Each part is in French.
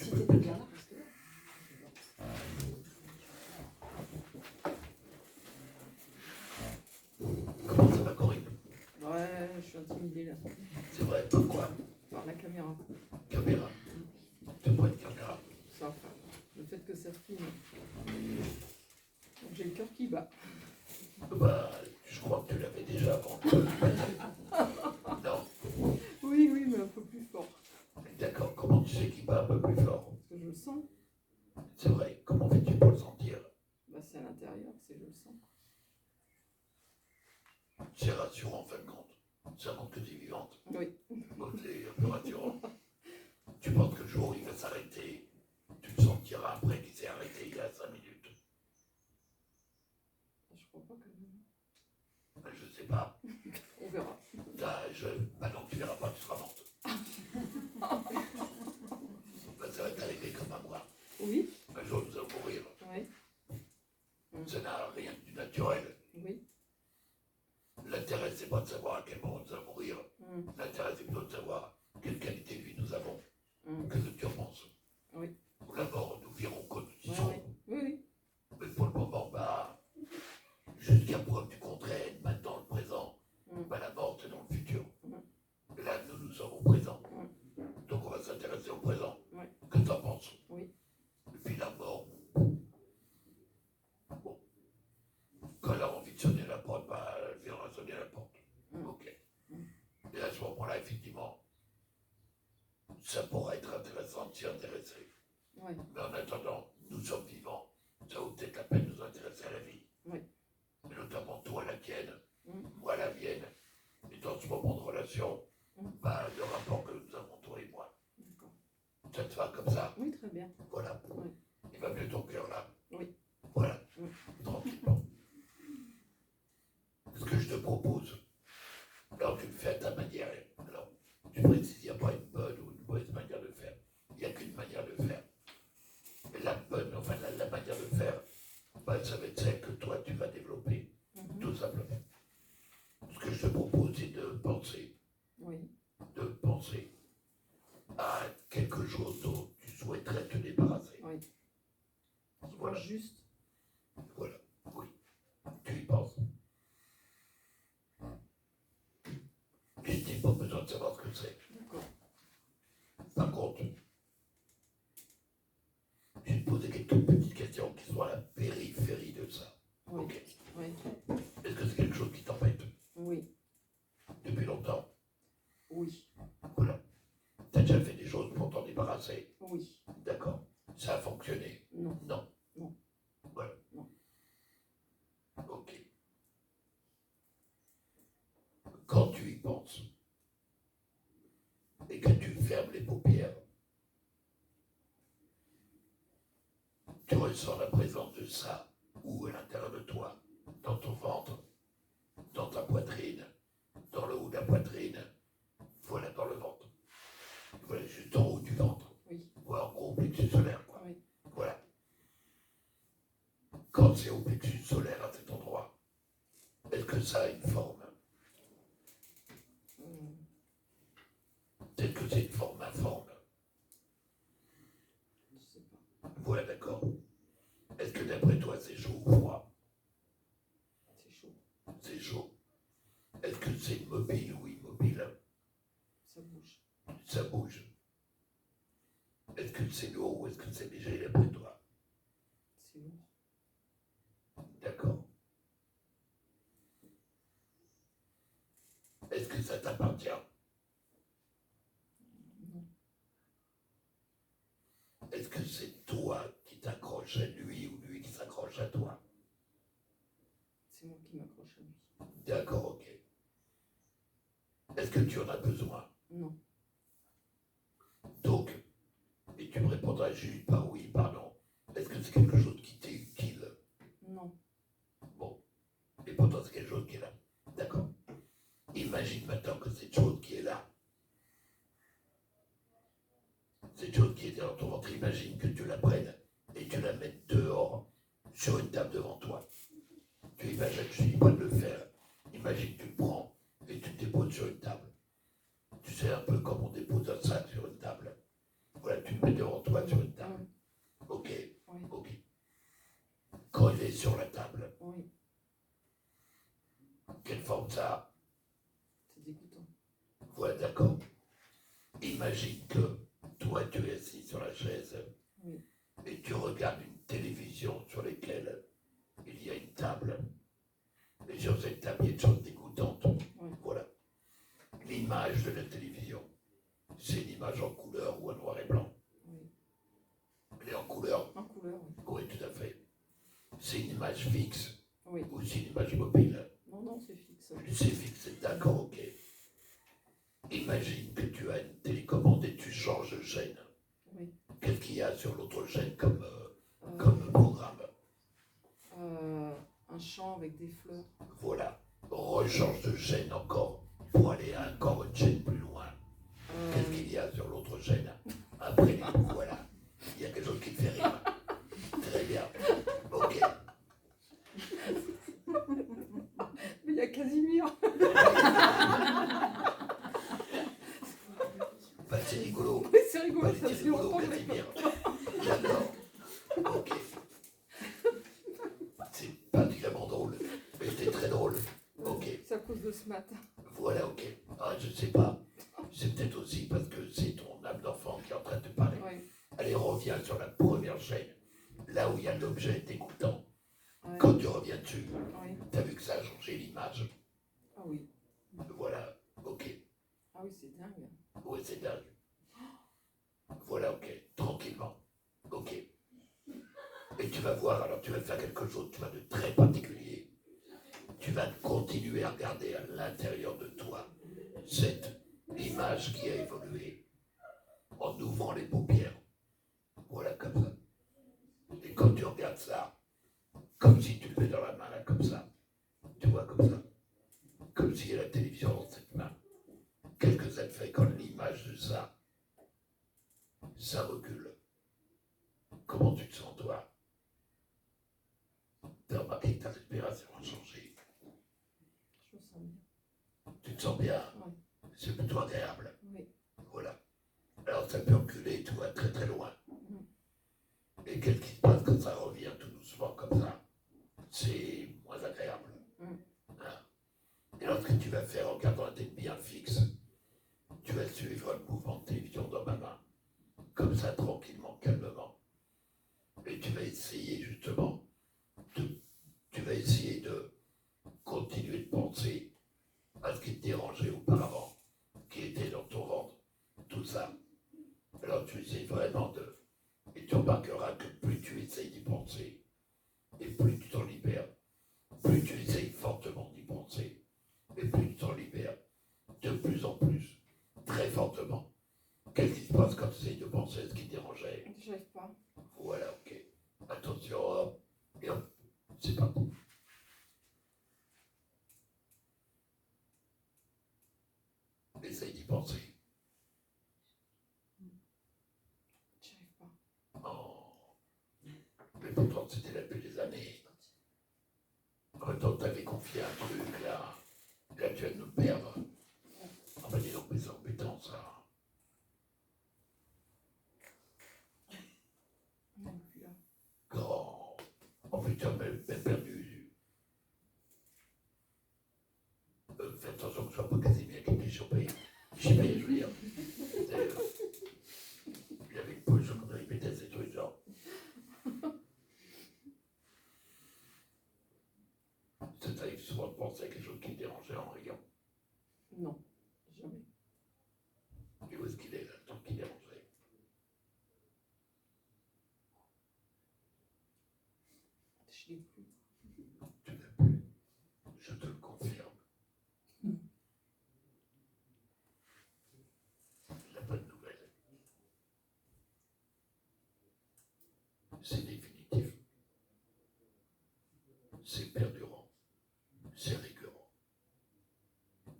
si t'étais bien là, parce que... Comment ça va, Corinne? Ouais, je suis intimidée là. C'est vrai, pourquoi? Par la caméra. Caméra. C'est pas une caméra. Ça, enfin, le fait que ça filme. Donc j'ai le cœur qui bat. Bah, je crois que tu l'avais déjà avant. Non, Oui, oui, mais un peu plus fort. d'accord. Comment tu sais qu'il bat un peu plus fort? Parce que je le sens. C'est vrai. Comment fais-tu pour le sentir? Bah, c'est à l'intérieur, c'est je le sens. C'est rassurant en fin de compte. Ça montre que tu es vivante. Oui. Donc c'est un peu rassurant. Tu penses que le jour où il va s'arrêter, tu le sentiras après qu'il s'est arrêté il y a 5 minutes. Je crois pas que... Ben, je sais pas. On verra. Bah non, tu verras pas, tu seras morte. Ben, ça va t'arriver comme à moi. Oui. Un jour, nous allons mourir. Oui. Ça n'a rien du naturel. Oui. L'intérêt, c'est pas de savoir à quel moment nous allons mourir. L'intérêt, c'est plutôt de savoir quelle qualité de vie nous avons. Que tu en penses? Oui. Pour la mort, nous verrons quand nous y Ouais, serons. ouais. Oui, oui. Mais pour le moment, bah, jusqu'à preuve du contraire, maintenant le présent, bah, la mort, c'est dans le futur. Et là, nous sommes au présent. Donc, on va s'intéresser au présent. Ouais. Que tu en penses? Oui. Et puis la mort, bon, quand elle a envie de sonner la porte, bah, elle viendra sonner la porte. Ok. Et à ce moment-là, effectivement, ça pourra être intéressant de s'y intéresser. Ouais. Mais en attendant, nous sommes vivants. Ça vaut peut-être la peine de nous intéresser à la vie. Oui. Et notamment toi, la tienne, moi, la mienne. Et dans ce moment de relation, bah, le rapport que nous avons, toi et moi. D'accord. Ça te va comme ça? Oui, très bien. Voilà. Oui. Il va mieux ton cœur là? Oui. Voilà. Tranquillement. Ce que je te propose, alors tu le fais à ta manière. Alors, tu précises, il n'y a pas une bonne ou une mauvaise manière de faire. Il n'y a qu'une manière de faire. Et la bonne, enfin la manière de faire, bah, ça va être celle que toi tu vas développer, tout simplement. Ce que je te propose, c'est de penser. Oui. De penser à quelque chose dont tu souhaiterais te débarrasser. Oui. Voilà. Juste. Voilà. Oui. Tu y penses. Je n'ai pas besoin de savoir ce que c'est. D'accord. Par contre, je vais te poser quelques petites questions qui sont à la périphérie de ça. Oui. Ok. Oui. Est-ce que c'est quelque chose qui t'embête Oui. depuis longtemps? Oui. Voilà. T'as déjà fait des choses pour t'en débarrasser? Oui. D'accord. Ça a fonctionné? Non. Non. Non. Voilà. Non. Ok. Quand tu y penses et que tu fermes les paupières, tu ressens la présence de ça où à l'intérieur de toi, dans ton ventre, dans ta poitrine, dans le haut de la poitrine, voilà, dans le ventre. Voilà, juste en haut du ventre. Oui. Voilà, en gros, au plexus solaire, quoi. Oui. Voilà. Quand c'est au plexus solaire à cet endroit, est-ce que ça a une forme? Peut-être que c'est une forme informe. Je sais pas. Voilà, d'accord. Est-ce que d'après toi, c'est chaud ou froid? C'est chaud. C'est chaud. Est-ce que c'est mobile ou immobile? Ça bouge. Ça bouge. Est-ce que c'est lourd ou est-ce que c'est léger d'après toi? C'est lourd. D'accord. Est-ce que ça t'appartient? Non. Est-ce que c'est toi qui t'accroches à lui ou lui qui s'accroche à toi? C'est moi qui m'accroche à lui. D'accord, ok. Est-ce que tu en as besoin? Non. Donc, et tu me répondras juste par oui, par non. Est-ce que c'est quelque chose qui t'est utile? Non. Bon. Et pourtant, c'est quelque chose qui est là. D'accord. Imagine maintenant que cette chose qui est là, cette chose qui était dans ton ventre, imagine que tu la prennes et tu la mettes dehors, sur une table devant toi. Tu imagines, je ne dis pas de le faire. Imagine que tu le prends et tu le déposes sur une table. Tu sais, un peu comme on dépose un sac sur une table. Voilà, tu le mets devant toi sur une sur la table. Oui, Quelle forme ça a? c'est dégoûtant. Voilà, d'accord. Imagine que toi, tu es assis sur la chaise Oui, et tu regardes une télévision sur laquelle il y a une table. Et sur cette table, il y a une chose dégoûtante. oui, Voilà. L'image de la télévision, c'est une image en couleur ou en noir et blanc. oui. Elle est en couleur. En couleur, oui. Oui, tout à fait. C'est une image fixe Oui. ou c'est une image mobile. Non, non, c'est fixe. C'est fixe, d'accord, ok. Imagine que tu as une télécommande et tu changes de chaîne. Oui. Qu'est-ce qu'il y a sur l'autre chaîne comme Euh, programme? un champ avec des fleurs. Voilà. Rechange de chaîne encore pour aller encore une chaîne plus loin. Qu'est-ce Euh, qu'il y a sur l'autre chaîne? Après, voilà. Il y a quelque chose qui te fait rire. Très bien. Ok. Mais il y a Casimir. Bah, c'est rigolo. Oui, c'est rigolo, Bah, ça c'est fait rigolo, longtemps que je l'ai Casimir. pas. J'adore. Ok. C'est particulièrement drôle. Mais c'est très drôle. Ok. C'est à cause de ce matin. Voilà, ok. Ah, je sais pas. C'est peut-être aussi parce que c'est ton âme d'enfant qui est en train de te parler. Oui. Allez, reviens sur la première chaîne. Là où il y a l'objet dégoûtant. Ouais. Quand tu reviens dessus, Oui. t'as vu que ça a changé l'image. Ah oui. Voilà, ok. Ah oui, c'est dingue. Oui, c'est dingue. Voilà, ok. Tranquillement. Ok. Et tu vas voir, alors tu vas faire quelque chose, tu vas de très particulier. Tu vas continuer à regarder à l'intérieur de toi cette image qui a évolué en ouvrant les paupières. Voilà, comme ça. Et quand tu regardes ça, comme si tu le fais dans la main, là, comme ça, tu vois, comme ça, comme s'il y a la télévision dans cette main. Qu'est-ce que ça te fait quand l'image de ça, ça recule? Comment tu te sens, toi? T'as remarqué que ta respiration a changé. Je me sens bien. Tu te sens bien? Oui. C'est plutôt agréable. Oui. Voilà. Alors ça peut reculer, tu vois, très très loin. Mhm. Et qu'est-ce qui se passe quand ça revient tout doucement comme ça? C'est moins agréable. Mhm. Hein? Et lorsque tu vas faire en gardant la tête bien fixe, tu vas suivre le mouvement de télévision dans ma main, comme ça, tranquillement, calmement. Et tu vas essayer justement tu vas essayer de continuer de penser à ce qui te dérangeait auparavant, qui était dans ton ventre, tout ça. Alors tu essaies vraiment de... Et tu remarqueras que plus tu essayes d'y penser, et plus tu t'en libères, plus tu essayes fortement d'y penser, et plus tu t'en libères de plus en plus, très fortement. Qu'est-ce qui se passe quand tu essayes de penser à ce qui te dérangeait? J'arrive pas. Voilà, ok. Attention, hop, et hop, c'est parti. Essaye d'y penser. J'arrive pas. Oh. Mais pourtant, c'était là depuis des années. En même temps, t'avais confié un truc, là. Là, tu viens de nous perdre. Ah bah dis donc, mais c'est embêtant, ça. On n'est plus là. Grand. En fait, tu as même perdu. Fais attention que ce soit pas Casimir qui t'ait chopé. Je sais pas, je veux dire. Il avait une poche comme il mettait ces trucs, genre. Ça t'arrive souvent de penser à quelque chose qui te dérangeait en riant. Non, jamais. Et où est-ce qu'il est, là, le truc qui dérangeait? Je l'ai plus. Tu n'as plus. Je te le confirme. La bonne nouvelle, c'est définitif. C'est perdurant. C'est récurrent.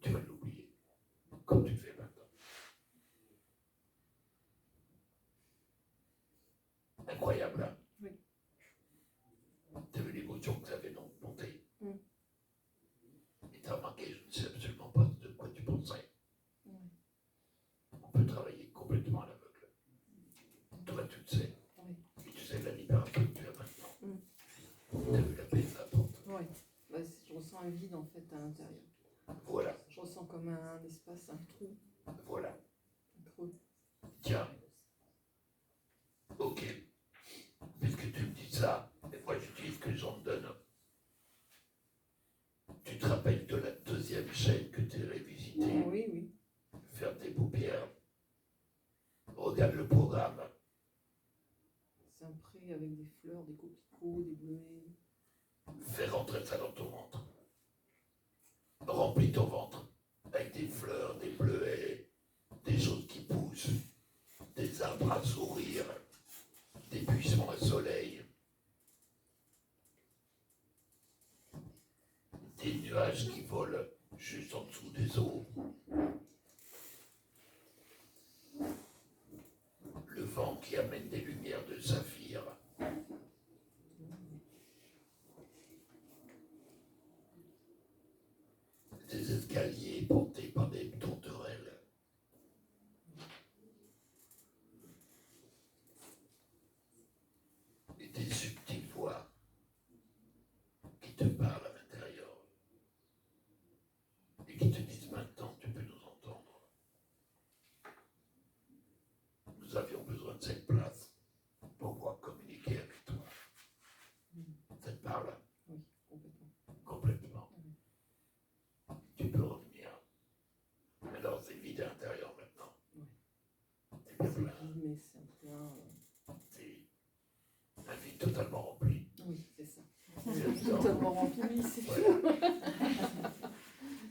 Tu vas l'oublier. Comme tu le fais maintenant. Incroyable, hein? Oui. Tu as vu l'émotion que ça avait monté. Mm. Et tu as remarqué, je ne sais absolument pas de quoi tu pensais. Oui. On peut travailler complètement à l'aveugle. Toi, tu le sais. Oui. Et tu sais la libération que tu as maintenant. Mm. Tu as vu la paix ressens un vide en fait à l'intérieur. Voilà, Je ressens comme un espace, un trou, voilà. un creux. Tiens. Ok. Puisque tu me dis ça, et moi je dis ce que j'en donne. Tu te rappelles de la deuxième chaîne que tu avais visitée? Oui, oui. Ferme tes paupières. Regarde le programme. C'est un pré avec des fleurs, des coquelicots, des bleuets. Fais rentrer ça dans ton ventre. Remplis ton ventre avec des fleurs, des bleuets, des choses qui poussent, des arbres à sourire, des buissons à soleil, des nuages qui volent juste en dessous des eaux. Le vent qui amène des lumières de saphir. Des escaliers portés par des tourterelles. Et des subtiles voix qui te parlent à l'intérieur. Et qui te disent maintenant tu peux nous entendre. Nous avions besoin de cette place pour pouvoir communiquer avec toi. Ça te parle? Oui, complètement. Complètement. Tu peux revenir. Alors c'est vide à l'intérieur maintenant. Oui. C'est bien C'est plein. vide, mais c'est un plein. C'est un vide totalement rempli. Oui, c'est ça. C'est Totalement rempli, oui, c'est Voilà.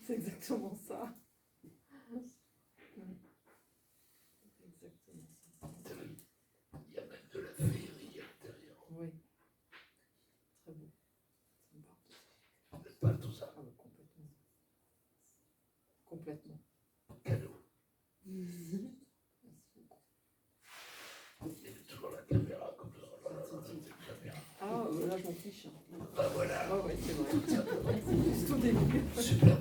c'est exactement ça. Exactement ça. Il y a même de la féerie à l'intérieur. Oui. Très beau. Ça me parle. C'est pas tout ça. Ah oui, complètement. Complètement. Cadeau. Merci beaucoup. Il y avait toujours la caméra comme ça. Cette caméra. Ah, là, je m'en fiche. Bah voilà. Ah ouais, c'est vrai. Tout simplement. C'est juste au début. Super